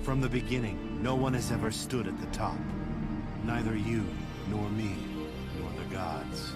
From the beginning, no one has ever stood at the top. Neither you, nor me, nor the gods.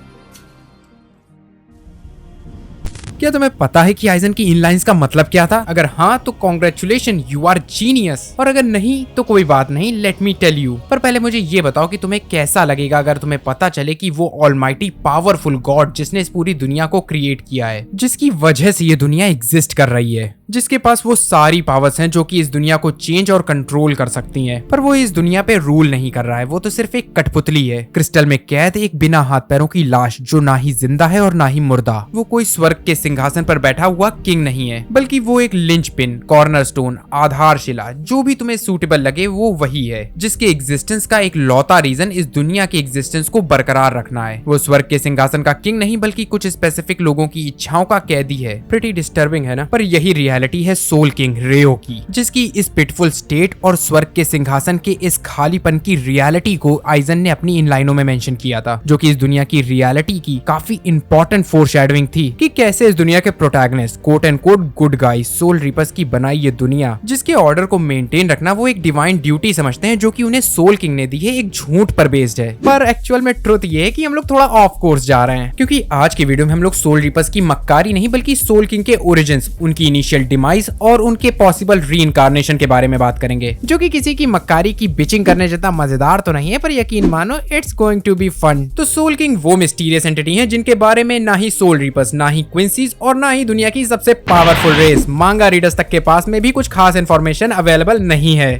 क्या तुम्हें पता है कि eigen की इन lines का मतलब क्या था? अगर हाँ तो कॉन्ग्रेचुलेशन, यू आर जीनियस। और अगर नहीं तो कोई बात नहीं, लेट मी टेल यू। पर पहले मुझे ये बताओ कि तुम्हें कैसा लगेगा अगर तुम्हें पता चले कि वो ऑलमाइटी पावरफुल गॉड जिसने इस पूरी दुनिया को क्रिएट किया है, जिसकी वजह से ये दुनिया एग्जिस्ट कर रही है, जिसके पास वो सारी पावर्स हैं जो कि इस दुनिया को चेंज और कंट्रोल कर सकती हैं, पर वो इस दुनिया पे रूल नहीं कर रहा है। वो तो सिर्फ एक कठपुतली है, क्रिस्टल में कैद एक बिना हाथ पैरों की लाश जो ना ही जिंदा है और ना ही मुर्दा। वो कोई स्वर्ग के सिंहासन पर बैठा हुआ किंग नहीं है, बल्कि वो एक लिंचपिन, कॉर्नरस्टोन, आधारशिला, जो भी तुम्हें सूटेबल लगे वो वही है, जिसके एग्जिस्टेंस का एक लौता रीजन इस दुनिया के एग्जिस्टेंस को बरकरार रखना है। वो स्वर्ग के सिंहासन का किंग नहीं बल्कि कुछ स्पेसिफिक लोगों की इच्छाओं का कैदी है। प्रीटी डिस्टर्बिंग है ना? पर यही रियलिटी है सोल किंग रेयो की, जिसकी इस पिटफुल स्टेट और स्वर्ग के सिंहासन के इस खालीपन की रियलिटी को आइजन ने अपनी इन लाइनों में मेंशन किया था, जो कि इस दुनिया की रियलिटी की काफी इंपॉर्टेंट फोरशैडोइंग थी कि कैसे इस दुनिया के protagonist quote and quote good guys soul reapers की बनाई ये दुनिया, जिसके ऑर्डर को मेंटेन रखना वो एक डिवाइन ड्यूटी समझते हैं, जो कि उन्हें सोल किंग ने दी है, एक झूठ पर बेस्ड है। पर एक्चुअल में ट्रुथ ये है कि हम लोग थोड़ा ऑफ कोर्स जा रहे हैं, क्योंकि आज की वीडियो में हम लोग सोल रीपर्स की मक्कारी नहीं बल्कि सोल किंग के ओरिजिन्स, उनकी इनिशियल डिमाइज और उनके पॉसिबल रीइंकार्नेशन के बारे में बात करेंगे, जो कि किसी की मक्कारी की बिचिंग करने जितना मजेदार तो नहीं है, पर यकीन मानो it's going to be fun. तो सोल किंग वो मिस्टीरियस एंटिटी है जिनके बारे में ना ही सोल रीपर्स, ना ही क्विंसीज और ना ही दुनिया की सबसे पावरफुल रेस मांगा रीडर्स तक के पास में भी कुछ खास इंफॉर्मेशन अवेलेबल नहीं है,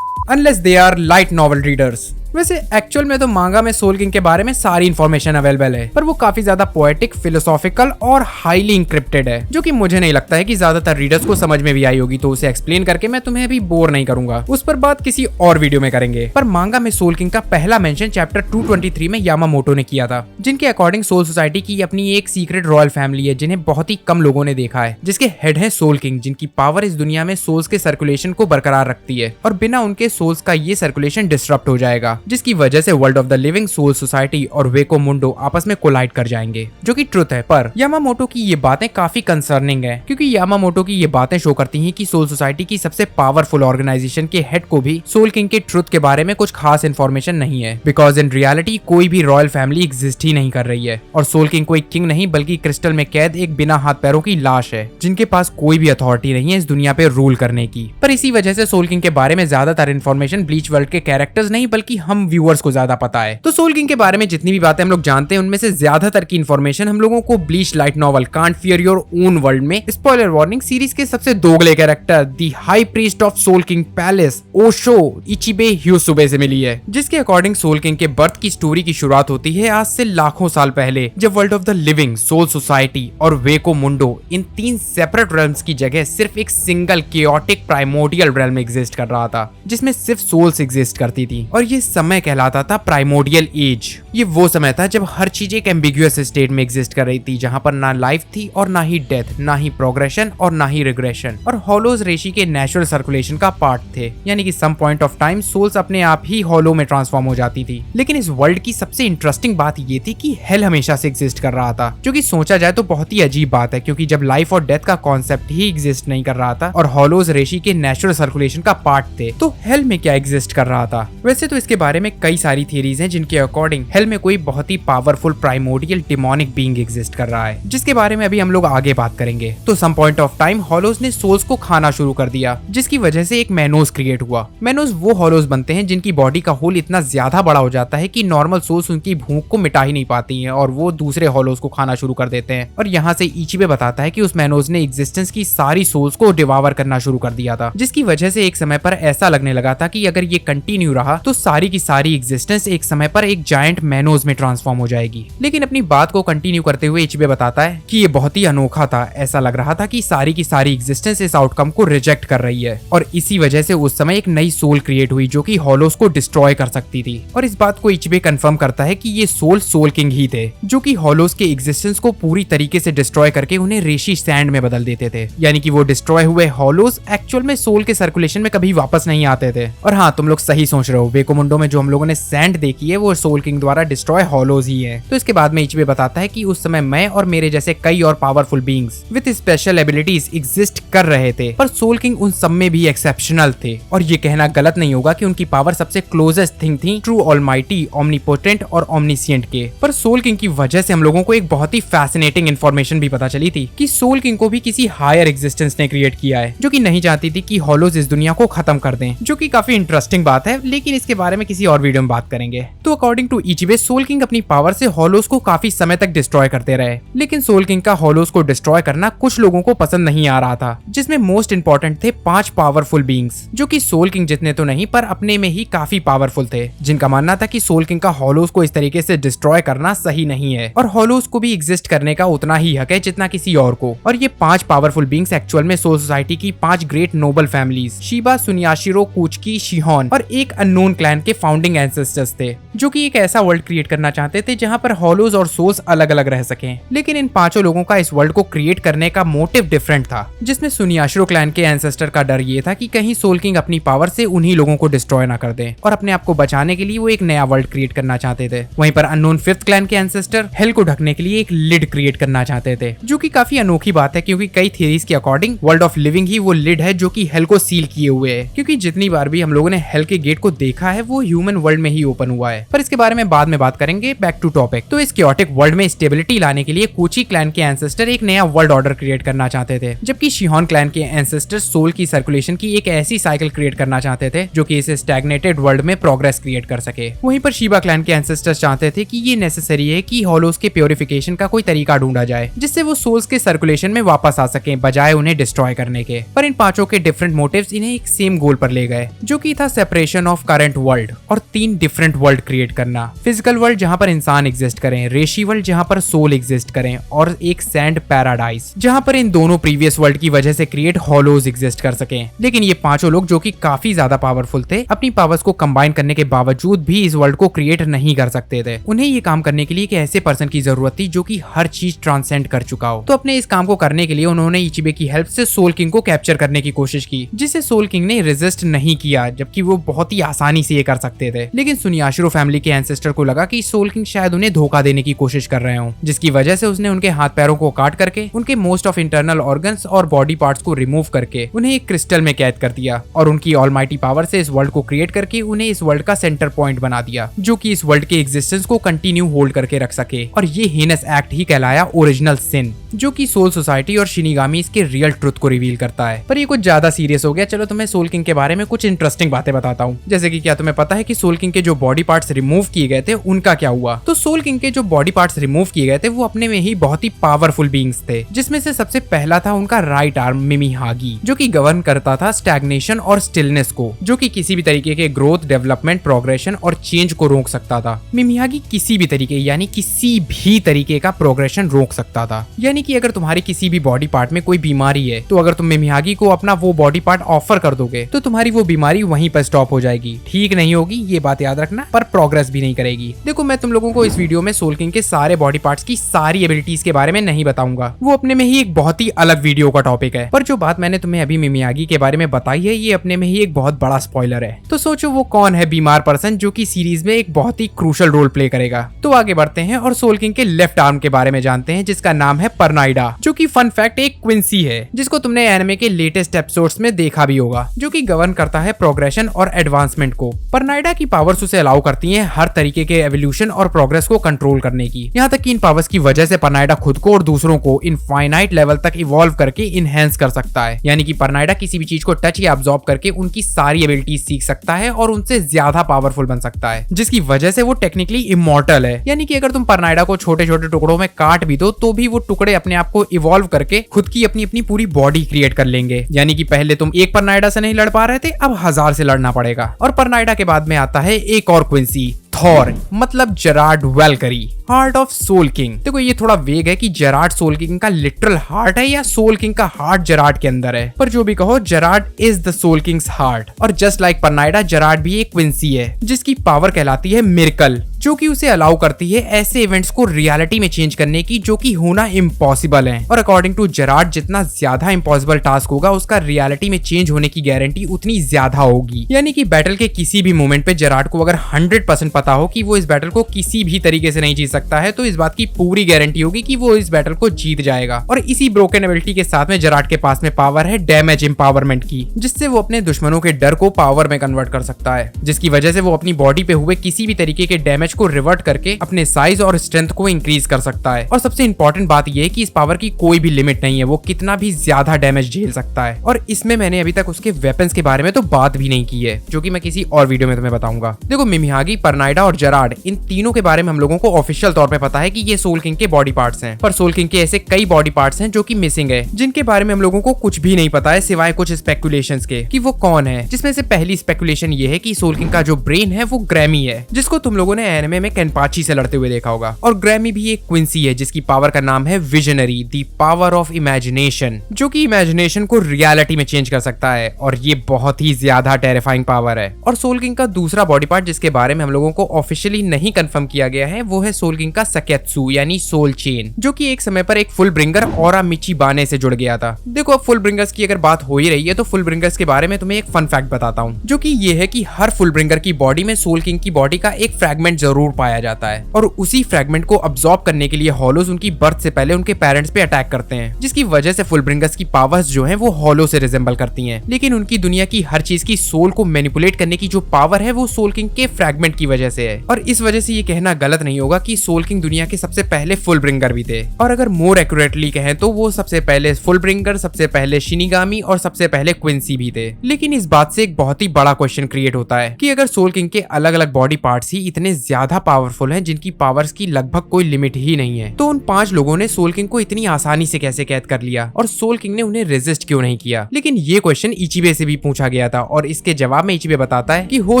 unless they are light novel readers. वैसे एक्चुअल में तो मांगा में सोल किंग के बारे में सारी इन्फॉर्मेशन अवेलेबल है, पर वो काफी ज्यादा पोएटिक, फिलोसॉफिकल और हाईली इंक्रिप्टेड है, जो कि मुझे नहीं लगता है कि ज्यादातर रीडर्स को समझ में भी आई होगी, तो उसे एक्सप्लेन करके मैं तुम्हें अभी बोर नहीं करूंगा। उस पर बात किसी और वीडियो में करेंगे। पर मांगा में सोल किंग का पहला मेंशन चैप्टर 223 में यामामोटो ने किया था, जिनके अकॉर्डिंग सोल सोसाइटी की अपनी एक सीक्रेट रॉयल फैमिली है जिन्हें बहुत ही कम लोगों ने देखा है, जिसके हेड है सोल किंग, जिनकी पावर इस दुनिया में सोल्स के सर्कुलेशन को बरकरार रखती है, और बिना उनके सोल्स का ये सर्कुलेशन डिसरप्ट हो जाएगा, जिसकी वजह से world of the living soul society और वेको मुंडो आपस में कोलाइड कर जाएंगे, जो कि ट्रुथ है। पर यामामोटो की ये बातें काफी कंसर्निंग है, क्योंकि यामामोटो की ये बातें शो करती हैं कि सोल सोसाइटी की सबसे पावरफुल ऑर्गेनाइजेशन के हेड को भी सोल किंग के ट्रुथ के बारे में कुछ खास इन्फॉर्मेशन नहीं है, बिकॉज इन रियलिटी कोई भी रॉयल फैमिली एग्जिस्ट ही नहीं कर रही है, और सोल किंग कोई किंग नहीं बल्कि क्रिस्टल में कैद एक बिना हाथ पैरों की लाश है, जिनके पास कोई भी अथॉरिटी नहीं है इस दुनिया पे रूल करने की। पर इसी वजह से सोल किंग के बारे में ज्यादातर इन्फॉर्मेशन ब्लीच वर्ल्ड के कैरेक्टर्स नहीं बल्कि हम व्यूअर्स को ज्यादा पता है। तो सोल किंग के बारे में जितनी भी बातें हम लोग जानते हैं उनमें से ज्यादातर की इन्फॉर्मेशन हम लोगों को bleach light novel can't fear your own world में, स्पॉइलर वार्निंग, सीरीज के सबसे दोगले character the high priest of soul king palace Osho Ichibe Hyosube से मिली है, जिसके अकॉर्डिंग सोल किंग के बर्थ की स्टोरी की शुरुआत होती है आज से लाखों साल पहले, जब world of the living, soul society और वेको मुंडो इन 3 सेपरेट रेल्म्स की जगह सिर्फ एक single chaotic primordial realm exist कर रहा था, जिसमें सिर्फ सोल्स एग्जिस्ट करती थी, और ये समय कहलाता था प्राइमोडियल एज। ये वो समय था जब हर चीज एक एम्बिगुअस स्टेट में एग्जिस्ट कर रही थी, जहां पर ना लाइफ थी और ना ही डेथ, ना ही प्रोग्रेशन और ना ही रिग्रेशन, और हॉलोज रेशी के नेचुरल सर्कुलेशन का पार्ट थे, यानी कि some point of time souls अपने आप ही हॉलो में ट्रांसफॉर्म हो जाती थी। लेकिन इस वर्ल्ड की सबसे इंटरेस्टिंग बात ये थी कि हेल हमेशा से एग्जिस्ट कर रहा था, जो कि सोचा जाए तो बहुत ही अजीब बात है, क्योंकि जब लाइफ और डेथ का कॉन्सेप्ट ही एग्जिस्ट नहीं कर रहा था और हॉलोज रेशी के नेचुरल सर्कुलेशन का पार्ट थे, तो हेल में क्या एग्जिस्ट कर रहा था? वैसे तो इसके बारे में कई सारी थियरीज हैं, जिनके अकॉर्डिंग हेल में कोई बहुत ही powerful primordial demonic being exist कर रहा है, जिसके बारे में अभी हम लोग आगे बात करेंगे। तो सम पॉइंट ऑफ टाइम हॉलोज ने सोल्स को खाना शुरू कर दिया, जिसकी वजह से एक मैनोस क्रिएट हुआ। मैनोस वो हॉलोज बनते हैं जिनकी बॉडी का होल इतना ज्यादा बड़ा हो जाता है कि नॉर्मल सोल्स उनकी भूख को मिटा ही नहीं पाती हैं, और वो दूसरे हॉलोज को खाना शुरू कर देते हैं। और यहाँ से इचिबे बताता है कि उस मैनोस ने एग्जिस्टेंस की सारी सोल्स को डिवावर करना शुरू कर दिया था, जिसकी वजह से एक समय पर ऐसा लगने लगा था कि अगर ये कंटिन्यू रहा तो सारी की सारी एग्जिस्टेंस एक समय पर एक जायंट मैनोस में ट्रांसफॉर्म हो जाएगी। लेकिन अपनी बात को कंटिन्यू करते हुए इचिबे बताता है कि ये बहुत ही अनोखा था, ऐसा लग रहा था कि सारी की सारी एग्जिस्टेंस इस आउटकम को रिजेक्ट कर रही है, और इसी वजह से उस समय एक नई सोल क्रिएट हुई जो कि हॉलोज को डिस्ट्रॉय कर सकती थी। और इस बात को इचिबे कंफर्म करता है कि ये सोल किंग ही थे, जो कि हॉलोज के एग्जिस्टेंस को पूरी तरीके से डिस्ट्रॉय करके उन्हें रेशी सैंड में बदल देते थे, यानी कि वो डिस्ट्रॉय हुए हॉलोज एक्चुअल में सोल के सर्कुलेशन में कभी वापस नहीं आते थे। और हाँ, तुम लोग सही सोच रहे हो, वेको मुंडो में में जो हम लोगों ने सैंड देखी है वो सोल किंग द्वारा डिस्ट्रॉय हॉलोज ही है। तो इसके बाद में इचिबे बताता है कि उस समय मैं और मेरे जैसे कई और powerful beings with special abilities exist कर रहे थे, पर सोल किंग उन सब में भी एक्सेप्शनल थे। और ये कहना गलत नहीं होगा कि उनकी पावर सबसे क्लोजेस्ट थिंग थी ट्रू ऑलमाइटी, ओमनीपोटेंट और ओमनीसिएंट के। पर सोल किंग की वजह से हम लोगों को एक बहुत ही फैसिनेटिंग इन्फॉर्मेशन भी पता चली थी कि सोल किंग को भी किसी हायर एग्जिस्टेंस ने क्रिएट किया है, जो कि नहीं चाहती थी कि हॉलोज इस दुनिया को खत्म कर दें, जो कि काफी इंटरेस्टिंग बात है, लेकिन इसके बारे में किसी और वीडियो में बात करेंगे। तो अकॉर्डिंग टू इचिबे सोल किंग अपनी पावर से हॉलोज को काफी समय तक डिस्ट्रॉय करते रहे, लेकिन सोल किंग का हॉलोज को डिस्ट्रॉय करना कुछ लोगों को पसंद नहीं आ रहा था, जिसमें मोस्ट इंपॉर्टेंट थे 5 पावरफुल बीइंग्स, जो कि सोल किंग जितने तो नहीं पर अपने में ही काफी पावरफुल थे, जिनका मानना था कि सोल किंग का हॉलोज को इस तरीके से डिस्ट्रॉय करना सही नहीं है और हॉलोज को भी एग्जिस्ट करने का उतना ही हक है जितना किसी और को। और ये 5 पावरफुल बीइंग्स एक्चुअल में सोल सोसाइटी की 5 ग्रेट नोबल फैमिलीज शिबा, सुनियाशिरो, कुचकी, शिहोन और एक अननोन क्लैन के फाउंडिंग एंसेस्टर्स थे, जो कि एक ऐसा वर्ल्ड क्रिएट करना चाहते थे जहां पर हॉलोज और सोल्स अलग अलग रह सकें। लेकिन इन 5 लोगों का इस वर्ल्ड को क्रिएट करने का मोटिव डिफरेंट था, जिसमें सुनियाशिरो क्लैन के एंसेस्टर का डर ये था कि कहीं सोल किंग अपनी पावर से उन्हीं लोगों को डिस्ट्रॉय ना कर दे, और अपने आप को बचाने के लिए वो एक नया वर्ल्ड क्रिएट करना चाहते थे। वहीं पर अननोन 5th क्लैन के एंसेस्टर हेल को ढकने के लिए एक लिड क्रिएट करना चाहते थे, जो कि काफी अनोखी बात है क्योंकि कई थियरीज के अकॉर्डिंग वर्ल्ड ऑफ लिविंग ही वो लिड है जो कि हेल को सील किए हुए है, क्योंकि जितनी बार भी हम लोगों ने हेल के गेट को देखा है वो ह्यूमन वर्ल्ड में ही ओपन हुआ है। पर इसके बारे में बाद में बात करेंगे। Back to topic. तो इस क्योटिक वर्ल्ड में स्टेबिलिटी लाने के लिए कुची क्लैन के एंसेस्टर एक नया वर्ल्ड ऑर्डर क्रिएट करना चाहते थे, जबकि शिहोन क्लैन के एंसेस्टर सोल की सर्कुलेशन की एक ऐसी साइकिल क्रिएट करना चाहते थे जो कि इस स्टैग्नेटेड वर्ल्ड में प्रोग्रेस क्रिएट कर सके। वहीं पर शिबा क्लैन के एंसेस्टर्स चाहते थे कि ये नेसेसरी है कि हॉलोज के प्योरिफिकेशन का कोई तरीका ढूंढा जाए जिससे वो सोल्स के सर्कुलेशन में वापस आ सके बजाय उन्हें डिस्ट्रॉय करने के। पर इन 5 के डिफरेंट मोटिव्स इन्हें एक सेम गोल पर ले गए, जो कि था सेपरेशन ऑफ करंट वर्ल्ड और 3 डिफरेंट वर्ल्ड क्रिएट करना। फिजिकल वर्ल्ड जहां पर इंसान एग्जिस्ट करें, रेशी वर्ल्ड जहां पर सोल एग्जिस्ट करें, और एक सैंड पैराडाइज जहां पर इन दोनों प्रीवियस वर्ल्ड की वजह से क्रिएट हॉलोज एग्जिस्ट कर सकें। लेकिन ये 5 लोग जो कि काफी ज्यादा पावरफुल थे, अपनी पावर्स को कंबाइन करने के बावजूद भी इस वर्ल्ड को क्रिएट नहीं कर सकते थे। उन्हें ये काम करने के लिए एक ऐसे पर्सन की जरूरत थी जो कि हर चीज ट्रांसेंड कर चुका हो। तो अपने इस काम को करने के लिए उन्होंने इचिबे की हेल्प से सोल किंग को कैप्चर करने की कोशिश की, जिसे सोल किंग ने रेजिस्ट नहीं किया, जबकि वो बहुत ही आसानी से ये कर सकते थे। लेकिन सुनियाशिरो फैमिली के एंसेस्टर को लगा कि सोल किंग शायद उन्हें धोखा देने की कोशिश कर रहे हो, जिसकी वजह से उसने उनके हाथ पैरों को काट करके उनके मोस्ट ऑफ इंटरनल ऑर्गन्स और बॉडी पार्ट्स को रिमूव करके उन्हें एक क्रिस्टल में कैद कर दिया और उनकी ऑलमाइटी पावर से इस वर्ल्ड को क्रिएट करके उन्हें इस वर्ल्ड का सेंटर पॉइंट बना दिया, जो कि इस वर्ल्ड के एग्जिस्टेंस को कंटिन्यू होल्ड करके रख सके। और ये हीनस एक्ट ही कहलाया ओरिजिनल सिन, जो कि सोल सोसाइटी और शिनिगामी के रियल ट्रुथ को रिवील करता है। पर ये कुछ ज्यादा सीरियस हो गया, चलो तुम्हें सोल किंग के बारे में कुछ इंटरेस्टिंग बातें बताता हूँ। जैसे कि क्या तुम्हें पता है कि सोल किंग के जो बॉडी पार्ट्स रिमूव किए गए थे उनका क्या हुआ? तो सोल किंग के जो बॉडी पार्ट्स रिमूव किए गए थे वो अपने में ही बहुत ही पावरफुल बीइंग्स थे, जिसमें से सबसे पहला था उनका राइट आर्म मिमिहागी, जो कि गवर्न करता था स्टैग्नेशन और स्टिलनेस को, जो कि किसी भी तरीके के ग्रोथ, डेवलपमेंट, प्रोग्रेशन और चेंज को रोक सकता था। मिमिहागी किसी भी तरीके यानी किसी भी तरीके का प्रोग्रेशन रोक सकता था। यानी कि अगर तुम्हारी किसी भी बॉडी पार्ट में कोई बीमारी है तो अगर तुम मिमिहागी को अपना वो बॉडी पार्ट ऑफर कर दोगे तो तुम्हारी वो बीमारी वहीं पर स्टॉप हो जाएगी, ठीक नहीं होगी, ये बात याद रखना, पर प्रोग्रेस भी नहीं करेगी। देखो मैं तुम लोगों को इस वीडियो में सोल किंग के सारे बॉडी पार्ट्स की सारी एबिलिटीज के बारे में नहीं बताऊंगा, वो अपने में ही एक बहुत ही अलग वीडियो का टॉपिक है। पर जो बात मैंने तुम्हें अभी मिमिहागी के बारे में बताई है ये अपने में ही एक बहुत बड़ा स्पॉइलर है। तो सोचो वो कौन है बीमार पर्सन जो कि सीरीज में एक बहुत ही क्रूशल रोल प्ले करेगा। तो आगे बढ़ते हैं और सोल किंग के लेफ्ट आर्म के बारे में जानते हैं, जिसका नाम है परनाइडा, जो कि फन फैक्ट एक क्विंसी है, जिसको तुमने एनिमे के लेटेस्ट एपिसोड्स में देखा भी होगा, जो कि गवर्न करता है प्रोग्रेशन और एडवांसमेंट को। परनाइडा की पावर्स उसे अलाउ करती हैं हर तरीके के एवोल्यूशन और प्रोग्रेस को कंट्रोल करने की। यहाँ तक कि इन पावर्स की वजह से परनाइडा खुद को और दूसरों को इनफाइनाइट लेवल तक इवॉल्व करके इनहेंस कर सकता है। यानी कि परनाइडा किसी भी चीज को टच या अब्सॉर्ब करके उनकी सारी एबिलिटीज सीख सकता है और उनसे ज्यादा पावरफुल बन सकता है, जिसकी वजह से वो टेक्निकली इमॉर्टल है। यानी कि अगर तुम परनाइडा को छोटे छोटे टुकड़ों में काट भी दो तो भी वो टुकड़े अपने आप को इवॉल्व करके खुद की अपनी अपनी पूरी बॉडी क्रिएट कर लेंगे। यानी कि पहले तुम एक परनाइडा से नहीं लड़ पा रहे थे, अब 1000 से लड़ना पड़ेगा। और परनाइडा के बाद में आता है एक और क्विंसी, थॉर, मतलब Gerard Valkyrie, heart of soul king. देखो ये थोड़ा वेग है कि जेरार्ड सोल किंग का लिटरल हार्ट है या सोल किंग का हार्ट जेरार्ड के अंदर है, पर जो भी कहो Gerard is the soul king's heart. और जस्ट लाइक परनाइडा, जेरार्ड भी एक क्विंसी है जिसकी पावर कहलाती है मिरेकल, जो कि उसे अलाउ करती है ऐसे इवेंट्स को रियलिटी में चेंज करने की जो कि होना इम्पॉसिबल है। और अकॉर्डिंग टू जेरार्ड जितना ज्यादा इम्पॉसिबल टास्क होगा उसका रियलिटी में चेंज होने की गारंटी उतनी ज्यादा होगी। यानी कि बैटल के किसी भी मोमेंट पे जेरार्ड को अगर 100% पता हो कि वो इस बैटल को किसी भी तरीके से नहीं जीत सकता है तो इस बात की पूरी गारंटी होगी कि वो इस बैटल को जीत जाएगा। और इसी ब्रोकन एबिलिटी के साथ में जेरार्ड के पास में पावर है डैमेज एम्पावरमेंट की, जिससे वो अपने दुश्मनों के डर को पावर में कन्वर्ट कर सकता है, जिसकी वजह से वो अपनी बॉडी पे हुए किसी भी तरीके के डैमेज को रिवर्ट करके अपने साइज और स्ट्रेंथ को इंक्रीज कर सकता है। और सबसे इंपॉर्टेंट बात यह है कि इस पावर की कोई भी लिमिट नहीं है, वो कितना भी ज्यादा डैमेज झेल सकता है। और इसमें मैंने अभी तक उसके वेपन्स के बारे में तो बात भी नहीं की है, जो कि मैं किसी और वीडियो में तुम्हें बताऊंगा। देखो मिमिहागी, परनाइडा और जेरार्ड, इन तीनों के बारे में हम लोगों को ऑफिशियल तौर पे पता है कि ये सोल किंग के बॉडी पार्ट्स हैं, पर सोल किंग के ऐसे कई बॉडी पार्ट्स हैं जो कि मिसिंग है, जिनके बारे में हम लोगों को कुछ भी नहीं पता है सिवाय कुछ स्पेकुलेशंस के कि वो कौन है। जिसमें से पहली स्पेकुलेशन ये है कि सोल किंग का जो ब्रेन है वो ग्रैमी है, जिसको तुम लोगों ने एनिमे में केनपाची से लड़ते हुए देखा होगा। और ग्रैमी भी एक क्विंसी है जिसकी पावर का नाम है visionary, the power of imagination, जो कि इमेजिनेशन को रियलिटी में चेंज कर सकता है। और ये बहुत ही ज्यादा टेरिफाइंग पावर है। और सोल किंग का दूसरा बॉडी पार्ट जिसके बारे में हम लोगों को ऑफिशियली नहीं कंफर्म किया गया है वो है सोल किंग का सकेत्सु यानी सोल चेन, जो कि एक समय पर एक फुल ब्रिंगर और मिचिबाने से जुड़ गया था। देखो अब फुल ब्रिंगर्स की अगर बात हो ही रही है तो फुल ब्रिंगर्स के बारे में तुम्हें एक फन फैक्ट बताता हूँ, जो कि ये है कि हर फुल ब्रिंगर की बॉडी में सोल किंग की बॉडी का एक फ्रैगमेंट जरूर पाया जाता है। और उसी फ्रैगमेंट को अब्सॉर्ब करने के लिए हॉलोज उनकी बर्थ से पहले उनके पेरेंट्स पे अटैक करते हैं, जिसकी वजह से फुल ब्रिंगर्स की पावर्स जो है वो हॉलो से रिजेंबल करती हैं। लेकिन उनकी दुनिया की हर चीज की सोल को मैनिपुलेट करने की जो पावर है वो सोल किंग के फ्रैगमेंट की वजह से है। और इस वजह से ये कहना गलत नहीं होगा कि सोल किंग दुनिया के सबसे पहले फुल ब्रिंगर भी थे। और अगर मोर एक्यूरेटली कहें तो वो सबसे पहले फुल ब्रिंगर, सबसे पहले शिनिगामी और सबसे पहले क्विंसी भी थे। लेकिन इस बात से एक बहुत ही बड़ा क्वेश्चन क्रिएट होता है कि अगर सोल किंग के अलग अलग बॉडी पार्ट्स ही इतने ज्यादा पावरफुल हैं जिनकी पावर्स की लगभग कोई लिमिट ही नहीं है, तो उन 5 लोगों ने सोल किंग को इतनी आसानी से कैसे कैद कर लिया और सोल किंग ने उन्हें रेजिस्ट क्यों नहीं किया। लेकिन ये क्वेश्चन इचिबे से भी पूछा गया था और इसके जवाब में इचिबे बताता है कि हो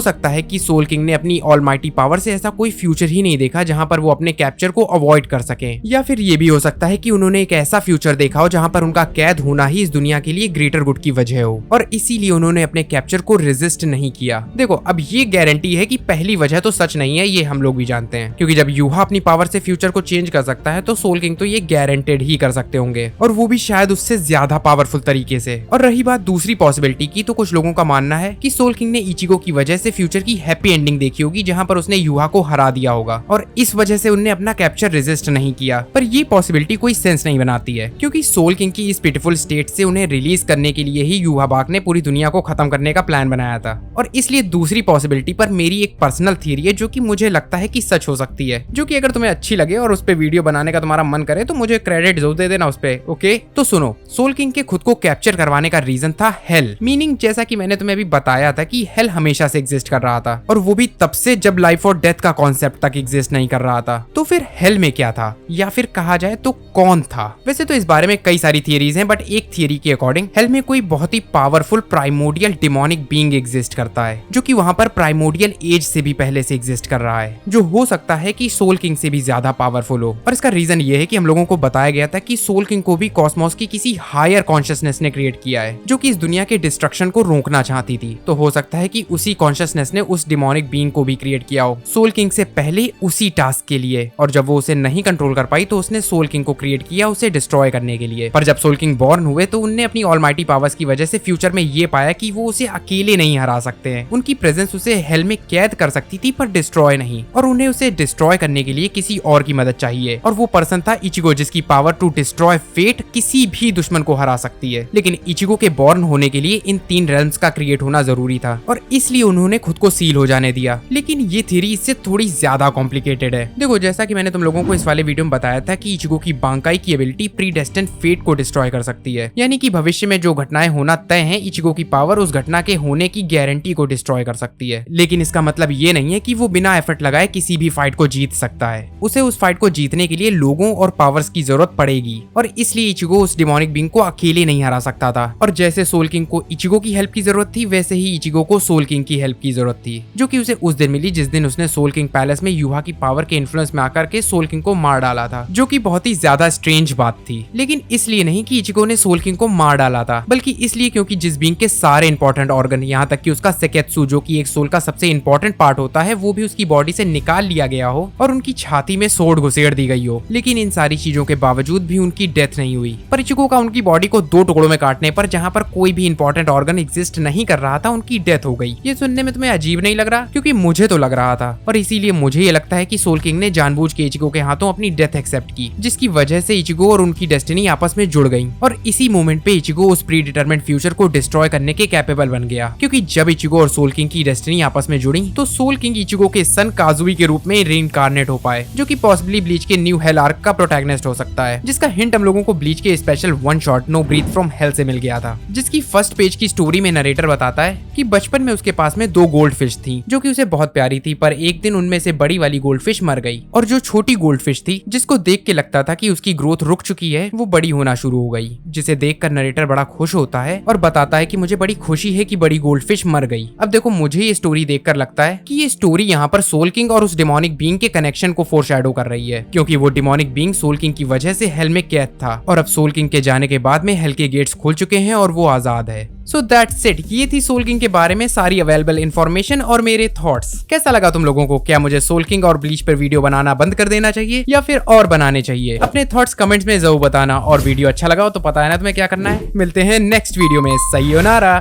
सकता है कि सोल किंग ने अपनी ऑलमाइटी पावर से ऐसा कोई फ्यूचर ही नहीं देखा जहां पर वो अपने कैप्चर को अवॉइड कर सके, या फिर ये भी हो सकता है कि उन्होंने एक ऐसा फ्यूचर देखा हो जहां पर उनका कैद होना ही इस दुनिया के लिए ग्रेटर गुड की वजह हो और इसीलिए उन्होंने अपने कैप्चर को रेजिस्ट नहीं किया। देखो अब ये गारंटी है कि पहली वजह तो सच नहीं है, ये हम लोग भी जानते हैं, क्योंकि जब यूहा अपनी पावर से फ्यूचर को चेंज कर सकता है तो सोल किंग तो ये गारंटेड ही कर सकते होंगे, और वो भी शायद उससे ज्यादा पावरफुल तरीके से। और रही बात दूसरी पॉसिबिलिटी की, तो कुछ लोगों का मानना है कि सोल किंग ने इचिगो की वजह से फ्यूचर की हैप्पी एंडिंग देखी होगी जहां पर उसने यूहा को हरा दिया होगा और इस वजह से उन्हें अपना कैप्चर रेजिस्ट नहीं किया। पर ये पॉसिबिलिटी कोई सेंस नहीं बनाती है, क्योंकि सोल किंग की इस पिटिफुल स्टेट से उन्हें रिलीज करने के लिए ही यूहा बाग ने पूरी दुनिया को खत्म करने का प्लान बनाया था। और इसलिए दूसरी पॉसिबिलिटी पर मेरी एक पर्सनल थियरी है जो कि मुझे लगता है कि सच हो सकती है, जो कि अगर तुम्हें अच्छी लगे और उस पे वीडियो बनाने का तुम्हारा मन करे तो मुझे क्रेडिट जरूर दे देना उस पे। ओके तो सुनो, सोल किंग के खुद को कैप्चर करवाने का रीजन था हेल, मीनिंग जैसा कि मैंने तुम्हें अभी बताया था कि हेल हमेशा से एग्जिस्ट कर रहा था, और वो भी तब से जब लाइफ और डेथ का कॉन्सेप्ट तक एग्जिस्ट नहीं कर रहा था। तो फिर हेल में क्या था, या फिर कहा जाए तो कौन था? वैसे तो इस बारे में कई सारी थियरीज हैं, बट एक थियरी के अकॉर्डिंग हेल में कोई बहुत ही powerful primordial demonic being exist करता है, जो कि वहां पर प्राइमोडियल एज से भी पहले से एग्जिस्ट कर रहा है, जो हो सकता है कि सोल किंग से भी ज्यादा पावरफुल हो। और इसका रीजन ये है कि हम लोगों को बताया गया था कि सोल किंग को भी कॉस्मोस की किसी हायर कॉन्शियसनेस ने क्रिएट किया है, जो कि इस दुनिया के डिस्ट्रक्शन को रोकना चाहती थी। तो हो सकता है कि उसी कॉन्शियसनेस ने उस डिमोनिक बीइंग को भी क्रिएट किया हो सोल किंग से पहले उसी टास्क के लिए, और जब वो उसे नहीं कंट्रोल कर पाई तो उसने सोल किंग को क्रिएट किया उसे डिस्ट्रॉय करने के लिए। पर जब सोल किंग बॉर्न हुए तो उनने अपनी ऑलमाइटी पावर्स की वजह से फ्यूचर में ये पाया कि वो उसे अकेले नहीं हरा सकते हैं, उनकी प्रेजेंस उसे हेल में कैद कर सकती थी पर डिस्ट्रॉय नहीं, और उन्हें उसे डिस्ट्रॉय करने के लिए किसी और की मदद चाहिए, और वो पर्सन था इचिगो, जिसकी पावर टू डिस्ट्रॉय फेट किसी भी दुश्मन को हरा सकती है। लेकिन इचिगो के बॉर्न होने के लिए इन 3 रेल्म्स का क्रिएट होना जरूरी था, और इसलिए उन्होंने खुद को सील हो जाने दिया। लेकिन ये थ्योरी इससे थोड़ी ज्यादा कॉम्प्लिकेटेड है। देखो जैसा कि मैंने तुम लोगों को इस वाले वीडियो में बताया था कि इचिगो की बांकाई की एबिलिटी प्रीडेस्टिन्ड फेट को डिस्ट्रॉय कर सकती है, यानी कि भविष्य में जो घटनाएं होना तय हैं, इचिगो की पावर उस घटना के होने की गारंटी को डिस्ट्रॉय कर सकती है। लेकिन इसका मतलब ये नहीं है कि वो बिना एफर्ट लगाए किसी भी फाइट को जीत सकता है। उसे उस फाइट को जीतने के लिए लोगों और पावर्स की जरूरत पड़ेगी, और इसलिए इचिगो उस डिमोनिक बीइंग को अकेले नहीं हरा सकता था। और जैसे सोल किंग को इचिगो की हेल्प की जरूरत थी, वैसे ही इचिगो को सोल किंग की हेल्प की जरूरत थी, जो कि उसे उस दिन मिली जिस दिन उसने सोल किंग पैलेस में यूहा की पावर के इन्फ्लुएंस में आकर के सोल किंग को मार डाला था, जो कि बहुत ही ज्यादा स्ट्रेंज बात थी। लेकिन इसलिए नहीं कि इचिगो ने सोल किंग को मार डाला था, बल्कि इसलिए क्योंकि जिस बीइंग के सारे इंपॉर्टेंट ऑर्गन, यहाँ तक कि उसका सेकेत्सु जो कि एक सोल का सबसे इंपॉर्टेंट पार्ट होता है, वो भी उसकी बॉडी से निकाल लिया गया हो और उनकी छाती में सोड घुसेड़ दी गई हो। लेकिन इन सारी चीजों के बावजूद भी उनकी डेथ नहीं हुई। पर इचिगो का उनकी बॉडी को 2 टुकड़ों में काटने पर जहाँ पर कोई भी इंपॉर्टेंट ऑर्गन एग्जिस्ट नहीं कर रहा था, उनकी डेथ हो गई। ये सुनने में तुम्हें अजीब नहीं लग रहा? क्योंकि मुझे तो लग रहा था, और इसीलिए मुझे ये लगता है कि सोल किंग ने जानबूझ के इचिगो के हाथों अपनी डेथ एक्सेप्ट की, जिसकी वजह से इचिगो और उनकी डेस्टिनी आपस में जुड़ गई। और इसी मोमेंट पे इचिगो उस प्री डिटरमिन्ड फ्यूचर को डिस्ट्रॉय करने के कैपेबल बन गया। क्योंकि जब इचिगो और सोल किंग की डेस्टिनी आपस में जुड़ी तो सोल किंग इचिगो के सन काजुई के रूप में रीइंकार्नेट हो पाए, जो कि पॉसिबली ब्लीच के न्यू हेल आर्क का प्रोटैगनिस्ट हो सकता है, जिसका हिंट हम लोगों को ब्लीच के special one shot no breath from hell से मिल गया था। जिसकी फर्स्ट पेज की स्टोरी में नरेटर बताता है कि बचपन में उसके पास में 2 गोल्ड फिश थी, जो कि उसे बहुत प्यारी थी, पर एक दिन उनमें से बड़ी वाली गोल्ड फिश मर गई, और जो छोटी गोल्ड फिश थी, जिसको देख के लगता था कि उसकी ग्रोथ रुक चुकी है, वो बड़ी होना शुरू हो गई। जिसे देखकर नरेटर बड़ा खुश होता है और बताता है कि मुझे बड़ी खुशी है कि बड़ी गोल्ड फिश मर गई। अब देखो, मुझे ये स्टोरी देखकर लगता है कि ये स्टोरी यहाँ पर सोल किंग और उस डिमोनिक बीइंग के कनेक्शन को फोरशैडो कर रही है, क्योंकि वो डिमोनिक बीइंग सोल किंग की वजह से हेल में कैद था, और अब सोल किंग के जाने के बाद में हेल के गेट्स खुल चुके हैं और वो आजाद है। So that's it. ये थी सोल किंग के बारे में सारी अवेलेबल इन्फॉर्मेशन और मेरे थॉट्स। कैसा लगा तुम लोगों को? क्या मुझे सोल किंग और ब्लीच पर वीडियो बनाना बंद कर देना चाहिए या फिर और बनाने चाहिए? अपने थॉट्स कमेंट्स में जरूर बताना, और वीडियो अच्छा लगा हो तो पता है ना तुम्हें क्या करना है। मिलते हैं नेक्स्ट वीडियो में। सयोनारा।